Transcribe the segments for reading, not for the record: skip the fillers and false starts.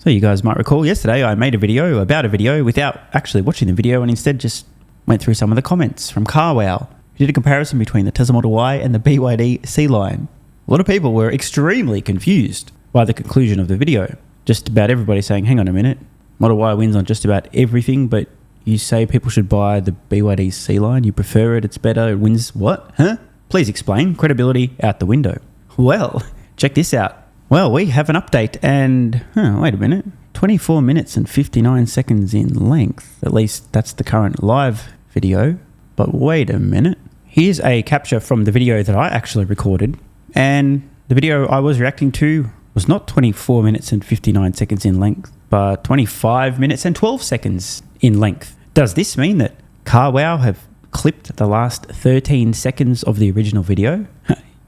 So you guys might recall yesterday I made a video about a video without actually watching the video and instead just went through some of the comments from CarWow. We did a comparison between the Tesla Model Y and the BYD C-Line. A lot of people were extremely confused by the conclusion of the video. Just about everybody saying, hang on a minute, Model Y wins on just about everything, but you say people should buy the BYD C-Line, you prefer it, it's better, it wins what? Huh? Please explain. Credibility out the window. Well, check this out. Well, we have an update and, wait a minute, 24 minutes and 59 seconds in length. At least that's the current live video. But wait a minute. Here's a capture from the video that I actually recorded. And the video I was reacting to was not 24 minutes and 59 seconds in length, but 25 minutes and 12 seconds in length. Does this mean that CarWow have clipped the last 13 seconds of the original video?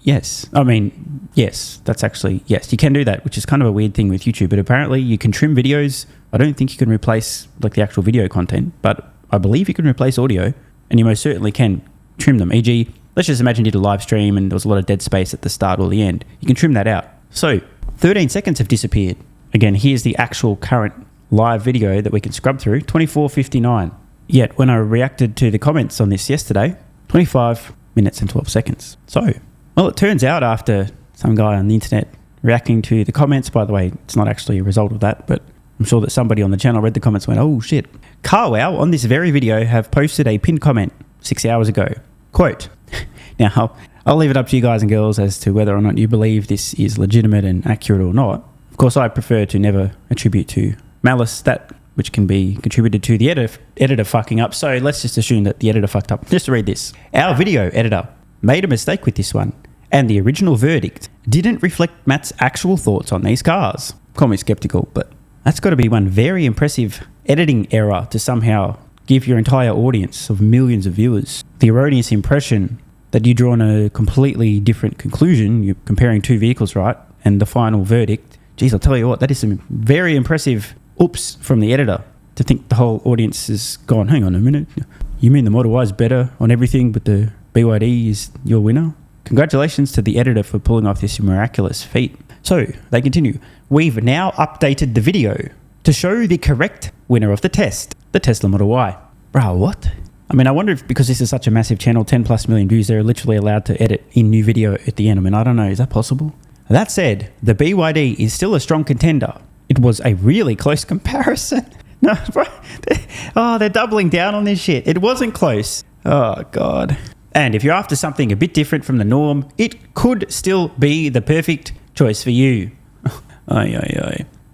Yes. I mean, yes, that's actually, yes, you can do that, which is kind of a weird thing with YouTube, but apparently you can trim videos. I don't think you can replace like the actual video content, but I believe you can replace audio and you most certainly can trim them. E.g., let's just imagine you did a live stream and there was a lot of dead space at the start or the end. You can trim that out. So 13 seconds have disappeared. Again, here's the actual current live video that we can scrub through, 24:59. Yet when I reacted to the comments on this yesterday, 25 minutes and 12 seconds. So, well, it turns out after some guy on the internet reacting to the comments, by the way, it's not actually a result of that, but I'm sure that somebody on the channel read the comments and went, oh shit. CarWow on this very video have posted a pinned comment 6 hours ago. Quote, now I'll leave it up to you guys and girls as to whether or not you believe this is legitimate and accurate or not. Of course, I prefer to never attribute to malice that which can be contributed to the editor fucking up. So let's just assume that the editor fucked up. Just to read this. Our video editor made a mistake with this one, and the original verdict didn't reflect Matt's actual thoughts on these cars. Call me skeptical, but that's got to be one very impressive editing error to somehow give your entire audience of millions of viewers the erroneous impression that you're drawn a completely different conclusion. You're comparing two vehicles, right? And the final verdict. Geez, I'll tell you what, that is some very impressive oops from the editor to think the whole audience has gone, hang on a minute. You mean the Model Y is better on everything, but the BYD is your winner? Congratulations to the editor for pulling off this miraculous feat. So they continue. We've now updated the video to show the correct winner of the test, the Tesla Model Y. Bro, what? I mean, I wonder if because this is such a massive channel, 10 plus million views, they're literally allowed to edit in new video at the end. I mean, I don't know. Is that possible? That said, the BYD is still a strong contender. It was a really close comparison. No, bro. They're doubling down on this shit. It wasn't close. Oh, God. And if you're after something a bit different from the norm, it could still be the perfect choice for you.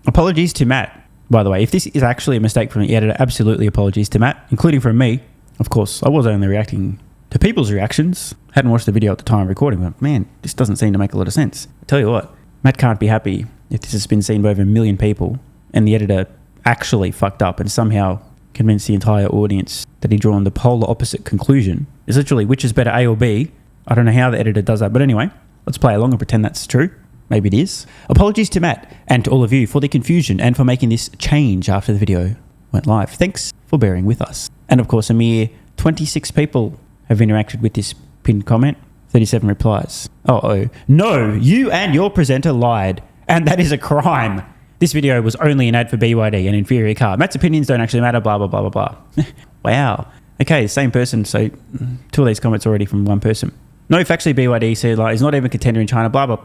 Apologies to Matt. By the way, if this is actually a mistake from the editor, absolutely apologies to Matt, including from me. Of course, I was only reacting to people's reactions. Hadn't watched the video at the time of recording, but man, this doesn't seem to make a lot of sense. I tell you what, Matt can't be happy if this has been seen by over 1 million people and the editor actually fucked up and somehow convinced the entire audience that he'd drawn the polar opposite conclusion. It's literally which is better, A or B. I don't know how the editor does that, but anyway, let's play along and pretend that's true. Maybe it is. Apologies to Matt and to all of you for the confusion and for making this change after the video went live. Thanks for bearing with us. And of course, a mere 26 people have interacted with this pinned comment, 37 replies. Uh-oh. No, you and your presenter lied, and that is a crime. This video was only an ad for BYD, an inferior car. Matt's opinions don't actually matter, blah, blah, blah, blah, blah. Wow. Okay, same person, so 2 of these comments already from one person. No, factually, BYD said like, is not even a contender in China, blah, blah.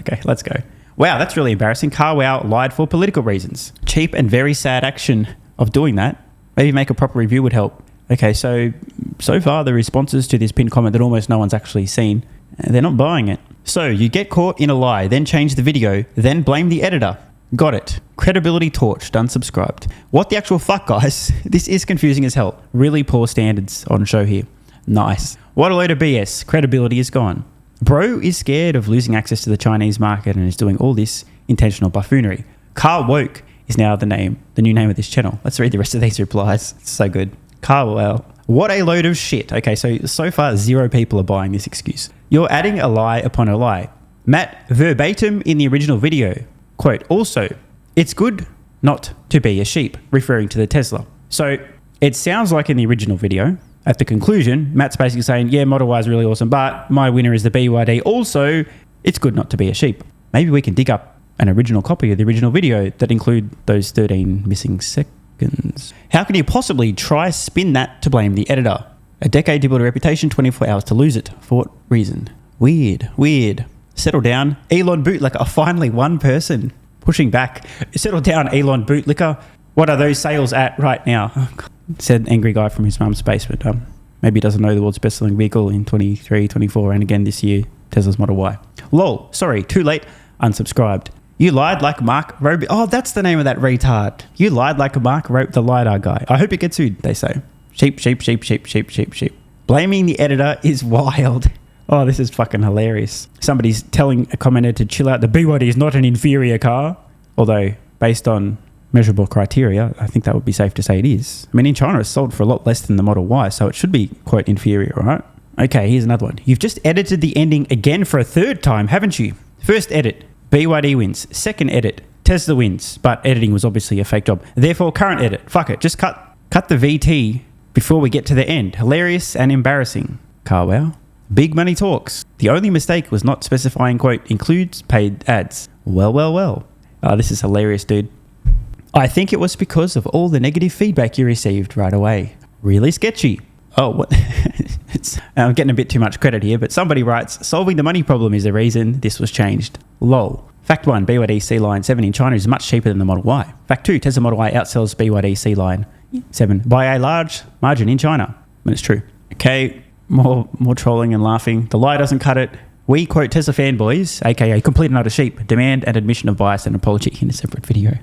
Okay, let's go. Wow, that's really embarrassing. CarWow lied for political reasons. Cheap and very sad action of doing that. Maybe make a proper review would help. Okay, so far the responses to this pinned comment that almost no one's actually seen, they're not buying it. So you get caught in a lie, then change the video, then blame the editor. Got it. Credibility torched, unsubscribed. What the actual fuck, guys? This is confusing as hell. Really poor standards on show here. Nice. What a load of BS. Credibility is gone. Bro is scared of losing access to the Chinese market and is doing all this intentional buffoonery. Car Woke is now the new name of this channel. Let's read the rest of these replies. It's so good. CarWow. What a load of shit. Okay, so far 0 people are buying this excuse. You're adding a lie upon a lie. Matt verbatim in the original video. Quote, also, it's good not to be a sheep, referring to the Tesla. So it sounds like in the original video, at the conclusion, Matt's basically saying, yeah, Model Y is really awesome, but my winner is the BYD. Also, it's good not to be a sheep. Maybe we can dig up an original copy of the original video that include those 13 missing seconds. How can you possibly try spin that to blame the editor? A decade to build a reputation, 24 hours to lose it. For what reason? Weird. Settle down. Elon Bootlicker. Finally, one person pushing back. Settle down, Elon Bootlicker. What are those sales at right now? Oh, said angry guy from his mum's basement. Maybe he doesn't know the world's best-selling vehicle in 23, 24, and again this year, Tesla's Model Y. Lol. Sorry, too late. Unsubscribed. You lied like Mark Roby. Oh, that's the name of that retard. You lied like Mark Roby, the LiDAR guy. I hope you get sued, they say. Sheep. Blaming the editor is wild. Oh, this is fucking hilarious. Somebody's telling a commenter to chill out. The BYD is not an inferior car. Although, based on measurable criteria, I think that would be safe to say it is. I mean, in China, it's sold for a lot less than the Model Y, so it should be, quote, inferior, right? Okay, here's another one. You've just edited the ending again for a third time, haven't you? First edit, BYD wins. Second edit, Tesla wins. But editing was obviously a fake job. Therefore, current edit. Fuck it, just cut the VT before we get to the end. Hilarious and embarrassing. CarWow. Big money talks. The only mistake was not specifying, quote, includes paid ads. Well. This is hilarious, dude. I think it was because of all the negative feedback you received right away. Really sketchy. Oh, what? I'm getting a bit too much credit here, but somebody writes, solving the money problem is the reason this was changed. Lol. Fact 1, BYD C-Line 7 in China is much cheaper than the Model Y. Fact 2, Tesla Model Y outsells BYD C-Line 7 by a large margin in China. And it's true. Okay, more trolling and laughing. The lie doesn't cut it. We, quote, Tesla fanboys, aka complete and utter sheep, demand an admission of bias and apology in a separate video.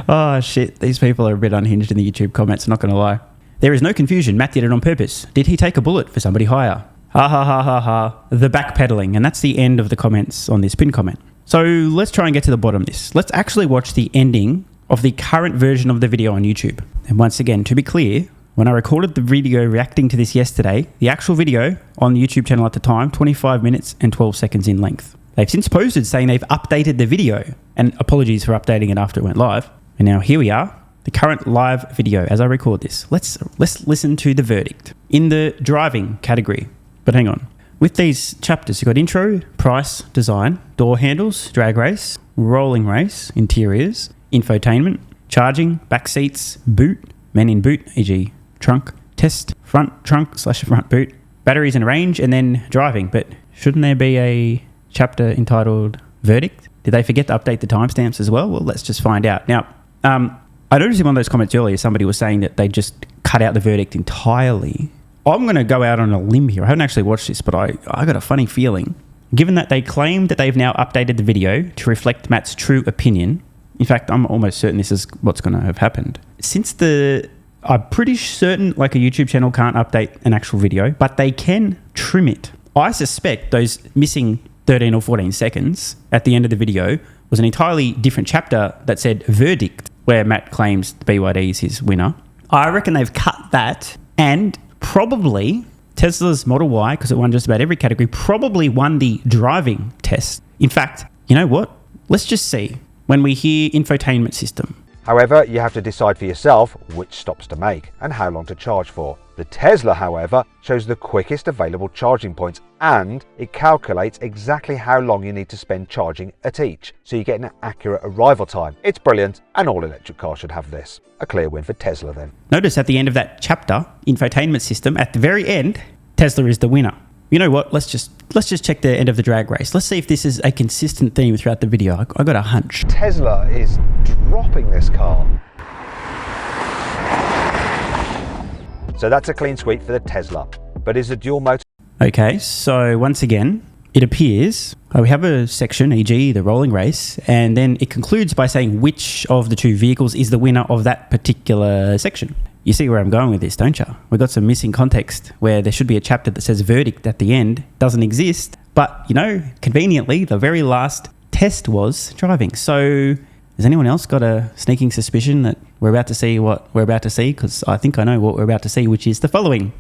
Oh, shit. These people are a bit unhinged in the YouTube comments, not going to lie. There is no confusion. Matt did it on purpose. Did he take a bullet for somebody higher? Ha. The backpedaling. And that's the end of the comments on this pinned comment. So let's try and get to the bottom of this. Let's actually watch the ending of the current version of the video on YouTube. And once again, to be clear, when I recorded the video reacting to this yesterday, the actual video on the YouTube channel at the time, 25 minutes and 12 seconds in length. They've since posted saying they've updated the video, and apologies for updating it after it went live. And now here we are, the current live video as I record this. Let's listen to the verdict in the driving category. But hang on. With these chapters, you've got intro, price, design, door handles, drag race, rolling race, interiors, infotainment, charging, back seats, boot, men in boot, e.g. trunk, test, front trunk / front boot, batteries and range, and then driving. But shouldn't there be a chapter entitled verdict? Did they forget to update the timestamps as well? Well, let's just find out. Now, I noticed in one of those comments earlier, somebody was saying that they just cut out the verdict entirely. I'm going to go out on a limb here. I haven't actually watched this, but I got a funny feeling. Given that they claim that they've now updated the video to reflect Matt's true opinion, in fact, I'm almost certain this is what's going to have happened. I'm pretty certain like a YouTube channel can't update an actual video, but they can trim it. I suspect those missing 13 or 14 seconds at the end of the video was an entirely different chapter that said verdict, where Matt claims BYD is his winner. I reckon they've cut that, and probably Tesla's Model Y, because it won just about every category, probably won the driving test. In fact, you know what? Let's just see when we hear infotainment system. However, you have to decide for yourself which stops to make and how long to charge for. The Tesla, however, shows the quickest available charging points, and it calculates exactly how long you need to spend charging at each, so you get an accurate arrival time. It's brilliant, and all electric cars should have this. A clear win for Tesla then. Notice at the end of that chapter, infotainment system, at the very end, Tesla is the winner. You know what? Let's just check the end of the drag race. Let's see if this is a consistent theme throughout the video. I got a hunch. Tesla is dropping this car. So that's a clean sweep for the Tesla, but is a dual motor. Okay, so once again, it appears we have a section, e.g. the rolling race, and then it concludes by saying which of the two vehicles is the winner of that particular section. You see where I'm going with this, don't you? We've got some missing context where there should be a chapter that says verdict at the end, doesn't exist, but, you know, conveniently, the very last test was driving. So has anyone else got a sneaking suspicion that we're about to see what we're about to see? Because I think I know what we're about to see, which is the following.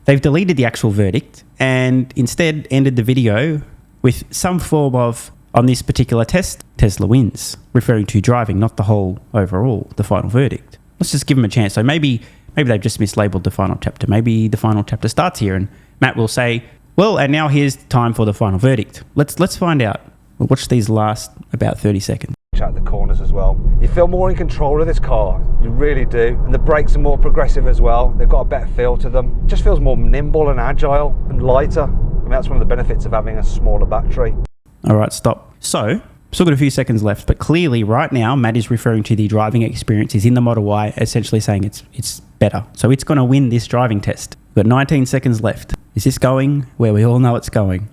They've deleted the actual verdict and instead ended the video with some form of, on this particular test, Tesla wins, referring to driving, not the whole overall, the final verdict. Let's just give them a chance. So maybe they've just mislabeled the final chapter. Maybe the final chapter starts here and Matt will say, well, and now here's time for the final verdict. Let's find out. We'll watch these last about 30 seconds. Out the corners as well. You feel more in control of this car, you really do. And the brakes are more progressive as well. They've got a better feel to them. It just feels more nimble and agile and lighter. I mean, that's one of the benefits of having a smaller battery. All right, stop. So, still got a few seconds left, but clearly right now, Matt is referring to the driving experiences in the Model Y, essentially saying it's better. So it's going to win this driving test. We've got 19 seconds left. Is this going where we all know it's going?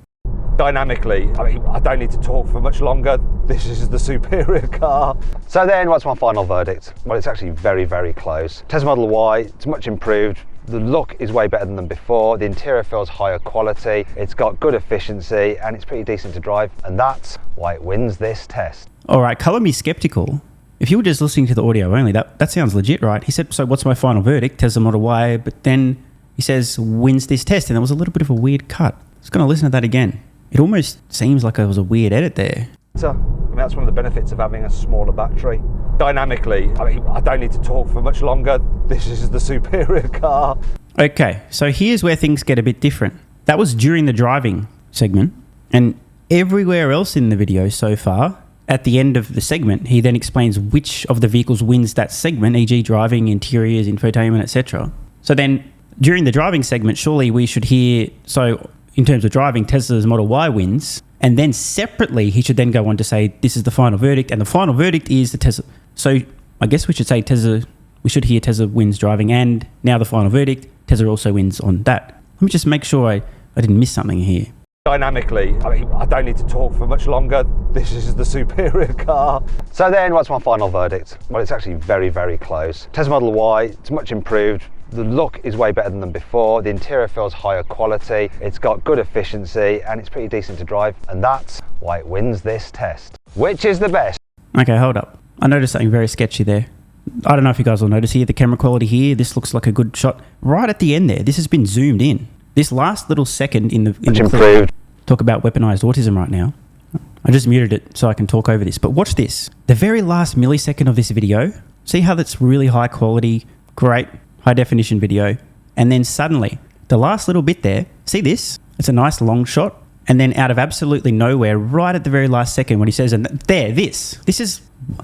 Dynamically, I mean, I don't need to talk for much longer. This is the superior car. So then, what's my final verdict? Well, it's actually very, very close. Tesla Model Y, it's much improved. The look is way better than before. The interior feels higher quality. It's got good efficiency and it's pretty decent to drive. And that's why it wins this test. All right, colour me skeptical. If you were just listening to the audio only, that sounds legit, right? He said, so what's my final verdict? Tesla Model Y, but then he says wins this test. And there was a little bit of a weird cut. I was going to listen to that again. It almost seems like there was a weird edit there. I mean, that's one of the benefits of having a smaller battery. Dynamically, I mean, I don't need to talk for much longer. This is the superior car. Okay, so here's where things get a bit different. That was during the driving segment, and everywhere else in the video so far, at the end of the segment, he then explains which of the vehicles wins that segment, e.g. driving, interiors, infotainment, etc. So then, during the driving segment, surely we should hear, so in terms of driving, Tesla's Model Y wins, and then separately, he should then go on to say, this is the final verdict, and the final verdict is the Tesla. So I guess we should say we should hear Tesla wins driving, and now the final verdict, Tesla also wins on that. Let me just make sure I didn't miss something here. Dynamically, I mean, I don't need to talk for much longer. This is the superior car. So then, what's my final verdict? Well, it's actually very, very close. Tesla Model Y, it's much improved. The look is way better than before. The interior feels higher quality. It's got good efficiency and it's pretty decent to drive. And that's why it wins this test. Which is the best? Okay, hold up. I noticed something very sketchy there. I don't know if you guys will notice here, the camera quality here, this looks like a good shot. Right at the end there, this has been zoomed in. This last little second in the clip, talk about weaponized autism right now. I just muted it so I can talk over this. But watch this. The very last millisecond of this video, see how that's really high quality, great, high definition video. And then suddenly, the last little bit there, see this? It's a nice long shot. And then out of absolutely nowhere, right at the very last second when he says, and there, this is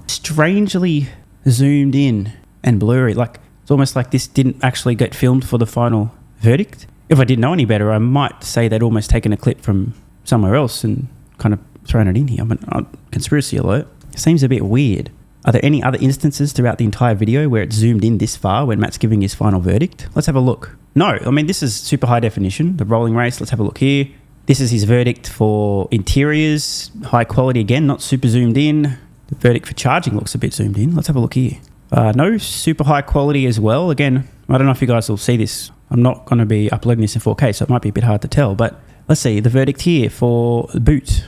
strangely zoomed in and blurry. Like, it's almost like this didn't actually get filmed for the final verdict. If I didn't know any better, I might say they'd almost taken a clip from somewhere else and kind of thrown it in here. Conspiracy alert. Seems a bit weird. Are there any other instances throughout the entire video where it's zoomed in this far when Matt's giving his final verdict? Let's have a look. No, I mean, this is super high definition, the rolling race. Let's have a look here. This is his verdict for interiors, high quality again, not super zoomed in. The verdict for charging looks a bit zoomed in. Let's have a look here. No super high quality as well. Again, I don't know if you guys will see this. I'm not going to be uploading this in 4K, so it might be a bit hard to tell. But let's see, the verdict here for the boot.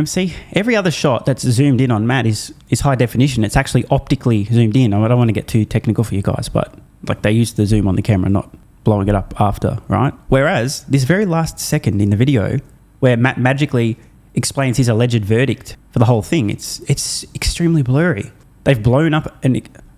See, every other shot that's zoomed in on Matt is high definition. It's actually optically zoomed in. I don't want to get too technical for you guys, but like they used the zoom on the camera, not blowing it up after, right? Whereas this very last second in the video where Matt magically explains his alleged verdict for the whole thing, it's extremely blurry. They've blown up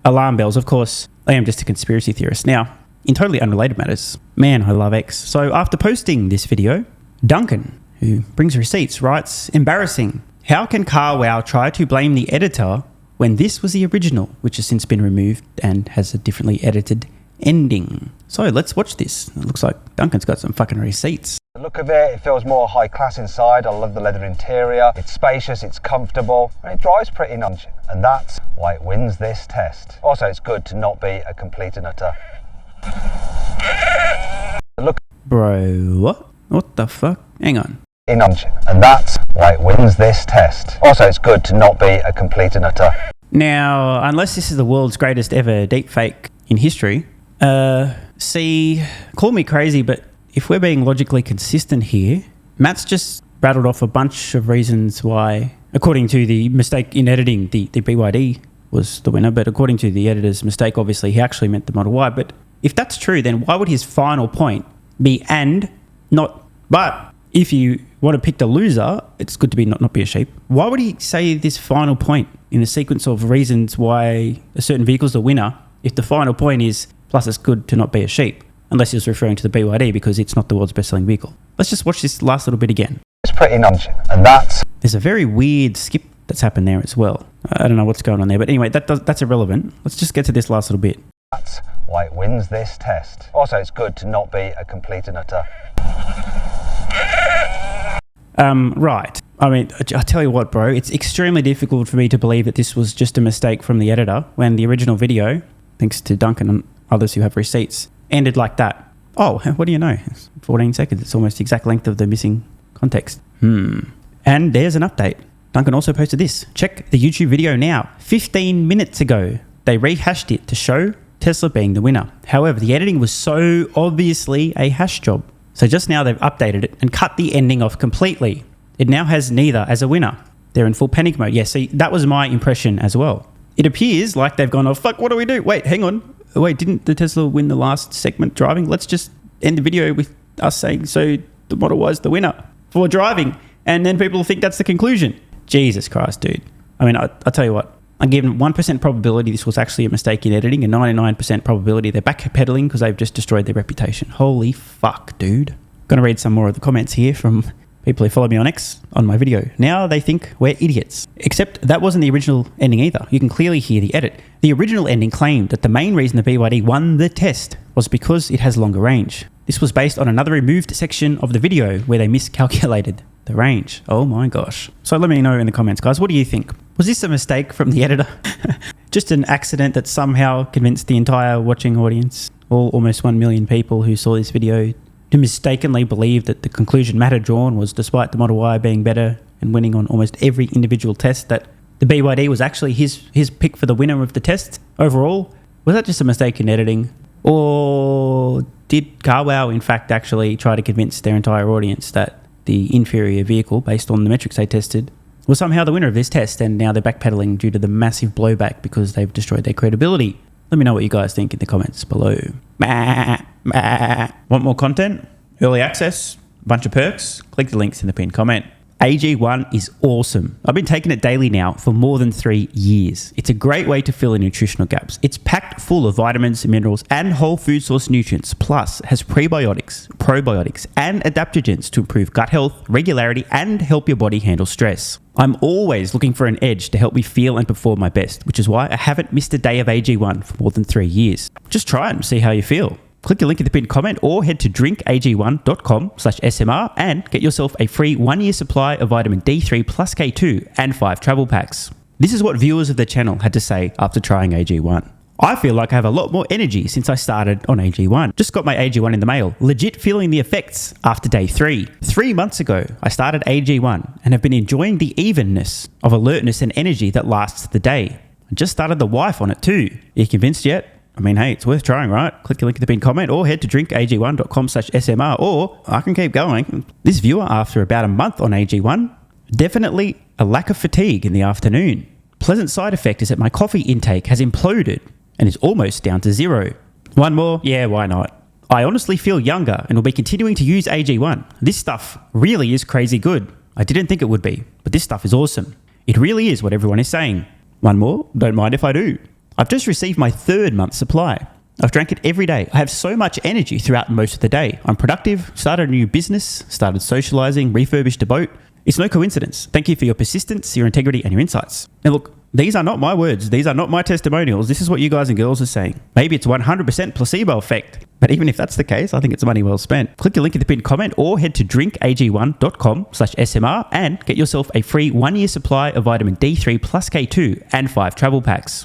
alarm bells. Of course, I am just a conspiracy theorist. Now, in totally unrelated matters, man, I love X. So after posting this video, Duncan, who brings receipts, writes, embarrassing. How can CarWow try to blame the editor when this was the original, which has since been removed and has a differently edited ending? So let's watch this. It looks like Duncan's got some fucking receipts. The look of it feels more high class inside. I love the leather interior. It's spacious, it's comfortable, and it drives pretty nice. And that's why it wins this test. Also, it's good to not be a complete and utter. Look. Bro, what? What the fuck? Hang on. And that's why it wins this test. Also, it's good to not be a complete and utter. Now, unless this is the world's greatest ever deepfake in history, see, call me crazy, but if we're being logically consistent here, Matt's just rattled off a bunch of reasons why, according to the mistake in editing, the BYD was the winner, but according to the editor's mistake, obviously, he actually meant the Model Y. But if that's true, then why would his final point be and, not but? If you want to pick the loser, it's good to be not be a sheep. Why would he say this final point in a sequence of reasons why a certain vehicle is the winner if the final point is, plus it's good to not be a sheep? Unless he was referring to the BYD because it's not the world's best-selling vehicle. Let's just watch this last little bit again. It's pretty nonchalant, and that's There's a very weird skip that's happened there as well. I don't know what's going on there, but anyway, that's irrelevant. Let's just get to this last little bit. That's why it wins this test. Also, it's good to not be a complete and utter. Right. I mean, I tell you what, bro, it's extremely difficult for me to believe that this was just a mistake from the editor when the original video, thanks to Duncan and others who have receipts, ended like that. Oh, what do you know? It's 14 seconds. It's almost the exact length of the missing context. And there's an update. Duncan also posted this. Check the YouTube video now. 15 minutes ago, they rehashed it to show Tesla being the winner. However, the editing was so obviously a hash job. So just now they've updated it and cut the ending off completely. It now has neither as a winner. They're in full panic mode. Yeah, see, that was my impression as well. It appears like they've gone, oh, fuck, what do we do? Wait, hang on. Wait, didn't the Tesla win the last segment driving? Let's just end the video with us saying, so the Model Y is the winner for driving. And then people will think that's the conclusion. Jesus Christ, dude. I mean, I'll tell you what. I'm given 1% probability this was actually a mistake in editing and 99% probability they're backpedaling because they've just destroyed their reputation. Holy fuck, dude. Going to read some more of the comments here from people who follow me on X on my video. Now they think we're idiots. Except that wasn't the original ending either. You can clearly hear the edit. The original ending claimed that the main reason the BYD won the test was because it has longer range. This was based on another removed section of the video where they miscalculated the range. Oh my gosh. So let me know in the comments, guys. What do you think? Was this a mistake from the editor? Just an accident that somehow convinced the entire watching audience, all almost 1 million people who saw this video, to mistakenly believe that the conclusion Matt had drawn was, despite the Model Y being better and winning on almost every individual test, that the BYD was actually his pick for the winner of the test overall? Was that just a mistake in editing? Or did CarWow in fact actually try to convince their entire audience that the inferior vehicle, based on the metrics they tested, was somehow the winner of this test, and now they're backpedaling due to the massive blowback because they've destroyed their credibility? Let me know what you guys think in the comments below. Want more content? Early access? A bunch of perks? Click the links in the pinned comment. AG1 is awesome. I've been taking it daily now for more than 3 years. It's a great way to fill in nutritional gaps. It's packed full of vitamins, minerals, and whole food source nutrients. Plus, has prebiotics, probiotics, and adaptogens to improve gut health, regularity, and help your body handle stress. I'm always looking for an edge to help me feel and perform my best, which is why I haven't missed a day of AG1 for more than 3 years. Just try it and see how you feel. Click the link in the pinned comment or head to drinkag1.com/SMR and get yourself a free 1-year supply of vitamin D3 plus K2 and 5 travel packs. This is what viewers of the channel had to say after trying AG1. I feel like I have a lot more energy since I started on AG1. Just got my AG1 in the mail, legit feeling the effects after day 3. 3 months ago, I started AG1 and have been enjoying the evenness of alertness and energy that lasts the day. I just started the wife on it too. Are you convinced yet? I mean, hey, it's worth trying, right? Click the link in the pinned comment or head to drinkag1.com/SMR, or I can keep going. This viewer, after about a month on AG1, definitely a lack of fatigue in the afternoon. Pleasant side effect is that my coffee intake has imploded and is almost down to 0. One more? Yeah, why not? I honestly feel younger and will be continuing to use AG1. This stuff really is crazy good. I didn't think it would be, but this stuff is awesome. It really is what everyone is saying. One more? Don't mind if I do. I've just received my 3rd month supply. I've drank it every day. I have so much energy throughout most of the day. I'm productive, started a new business, started socializing, refurbished a boat. It's no coincidence. Thank you for your persistence, your integrity, and your insights. And look, these are not my words. These are not my testimonials. This is what you guys and girls are saying. Maybe it's 100% placebo effect. But even if that's the case, I think it's money well spent. Click the link in the pinned comment or head to drinkag1.com/SMR and get yourself a free 1-year supply of vitamin D3 plus K2 and 5 travel packs.